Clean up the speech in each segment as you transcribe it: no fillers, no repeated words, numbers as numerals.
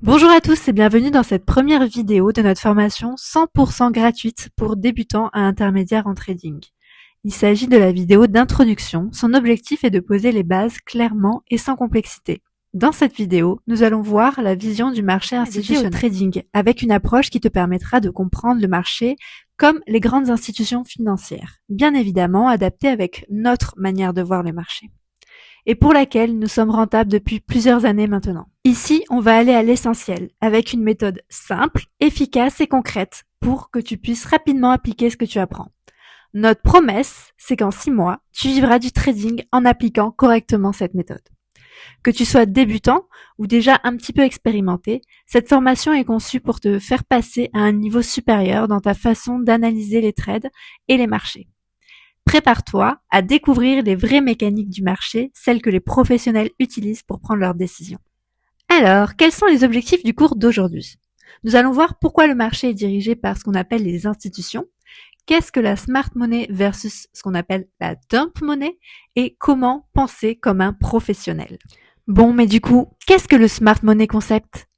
Bonjour à tous et bienvenue dans cette première vidéo de notre formation 100% gratuite pour débutants à intermédiaires en trading. Il s'agit de la vidéo d'introduction. Son objectif est de poser les bases clairement et sans complexité. Dans cette vidéo, nous allons voir la vision du marché institutionnel au trading avec une approche qui te permettra de comprendre le marché comme les grandes institutions financières, bien évidemment adaptée avec notre manière de voir le marché, et pour laquelle nous sommes rentables depuis plusieurs années maintenant. Ici, on va aller à l'essentiel, avec une méthode simple, efficace et concrète pour que tu puisses rapidement appliquer ce que tu apprends. Notre promesse, c'est qu'en 6 mois, tu vivras du trading en appliquant correctement cette méthode. Que tu sois débutant ou déjà un petit peu expérimenté, cette formation est conçue pour te faire passer à un niveau supérieur dans ta façon d'analyser les trades et les marchés. Prépare-toi à découvrir les vraies mécaniques du marché, celles que les professionnels utilisent pour prendre leurs décisions. Alors, quels sont les objectifs du cours d'aujourd'hui? Nous allons voir pourquoi le marché est dirigé par ce qu'on appelle les institutions, qu'est-ce que la smart money versus ce qu'on appelle la dump money et comment penser comme un professionnel. Bon, mais du coup, qu'est-ce que le smart money concept?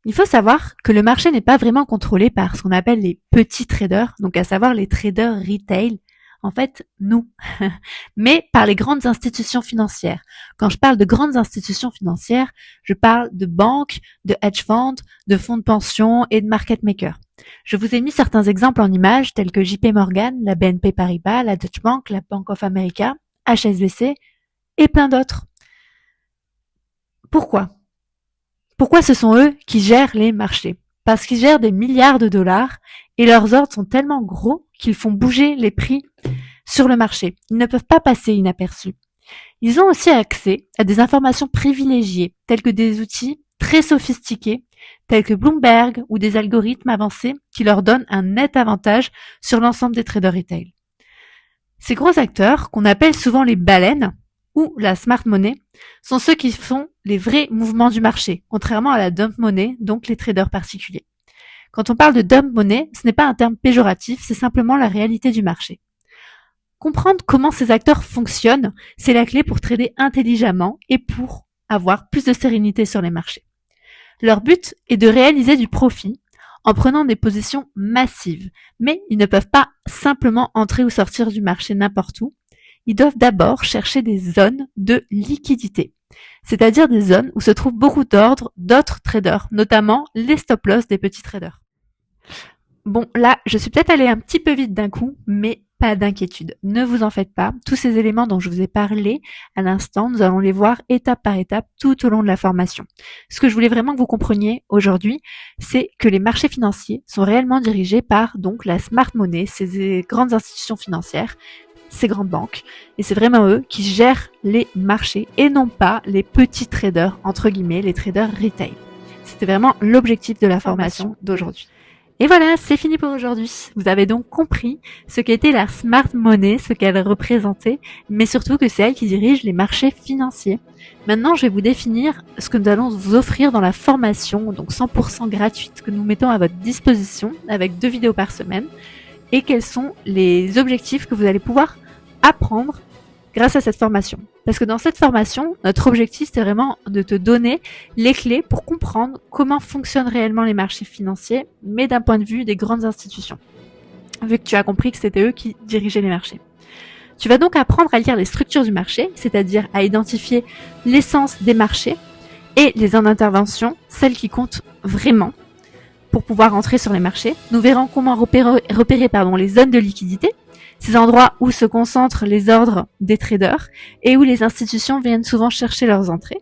Il faut savoir que le marché n'est pas vraiment contrôlé par ce qu'on appelle les petits traders, donc à savoir les traders retail. En fait, nous, mais par les grandes institutions financières. Quand je parle de grandes institutions financières, je parle de banques, de hedge funds, de fonds de pension et de market makers. Je vous ai mis certains exemples en images tels que JP Morgan, la BNP Paribas, la Deutsche Bank, la Bank of America, HSBC et plein d'autres. Pourquoi ce sont eux qui gèrent les marchés? Parce qu'ils gèrent des milliards de dollars et leurs ordres sont tellement gros qu'ils font bouger les prix sur le marché. Ils ne peuvent pas passer inaperçus. Ils ont aussi accès à des informations privilégiées, telles que des outils très sophistiqués, tels que Bloomberg ou des algorithmes avancés qui leur donnent un net avantage sur l'ensemble des traders retail. Ces gros acteurs, qu'on appelle souvent les baleines ou la smart money, sont ceux qui font les vrais mouvements du marché, contrairement à la dump money, donc les traders particuliers. Quand on parle de dump money, ce n'est pas un terme péjoratif, c'est simplement la réalité du marché. Comprendre comment ces acteurs fonctionnent, c'est la clé pour trader intelligemment et pour avoir plus de sérénité sur les marchés. Leur but est de réaliser du profit en prenant des positions massives, mais ils ne peuvent pas simplement entrer ou sortir du marché n'importe où. Ils doivent d'abord chercher des zones de liquidité, c'est-à-dire des zones où se trouvent beaucoup d'ordres d'autres traders, notamment les stop-loss des petits traders. Bon, là, je suis peut-être allée un petit peu vite d'un coup, mais pas d'inquiétude. Ne vous en faites pas. Tous ces éléments dont je vous ai parlé à l'instant, nous allons les voir étape par étape tout au long de la formation. Ce que je voulais vraiment que vous compreniez aujourd'hui, c'est que les marchés financiers sont réellement dirigés par donc la smart money, ces grandes institutions financières, ces grandes banques, et c'est vraiment eux qui gèrent les marchés et non pas les petits traders, entre guillemets, les traders retail. C'était vraiment l'objectif de la formation d'aujourd'hui. Et voilà, c'est fini pour aujourd'hui. Vous avez donc compris ce qu'était la smart money, ce qu'elle représentait, mais surtout que c'est elle qui dirige les marchés financiers. Maintenant, je vais vous définir ce que nous allons vous offrir dans la formation, donc 100% gratuite, que nous mettons à votre disposition avec 2 vidéos par semaine, et quels sont les objectifs que vous allez pouvoir apprendre grâce à cette formation. Parce que dans cette formation, notre objectif, c'est vraiment de te donner les clés pour comprendre comment fonctionnent réellement les marchés financiers, mais d'un point de vue des grandes institutions, vu que tu as compris que c'était eux qui dirigeaient les marchés. Tu vas donc apprendre à lire les structures du marché, c'est-à-dire à identifier l'essence des marchés et les zones d'intervention, celles qui comptent vraiment pour pouvoir entrer sur les marchés. Nous verrons comment repérer les zones de liquidité, ces endroits où se concentrent les ordres des traders et où les institutions viennent souvent chercher leurs entrées.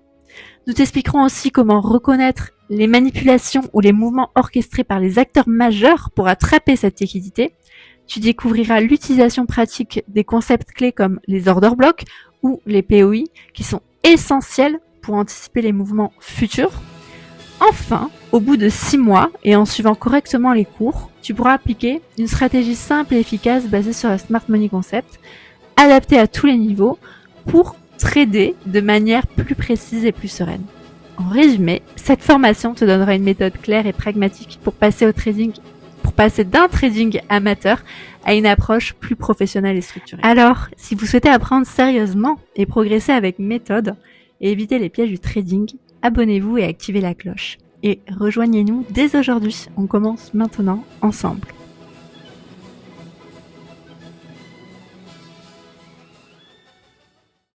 Nous t'expliquerons aussi comment reconnaître les manipulations ou les mouvements orchestrés par les acteurs majeurs pour attraper cette liquidité. Tu découvriras l'utilisation pratique des concepts clés comme les order blocks ou les POI qui sont essentiels pour anticiper les mouvements futurs. Enfin, au bout de 6 mois et en suivant correctement les cours, tu pourras appliquer une stratégie simple et efficace basée sur la Smart Money Concept, adaptée à tous les niveaux pour trader de manière plus précise et plus sereine. En résumé, cette formation te donnera une méthode claire et pragmatique pour passer d'un trading amateur à une approche plus professionnelle et structurée. Alors, si vous souhaitez apprendre sérieusement et progresser avec méthode et éviter les pièges du trading, abonnez-vous et activez la cloche. et rejoignez-nous dès aujourd'hui. On commence maintenant ensemble.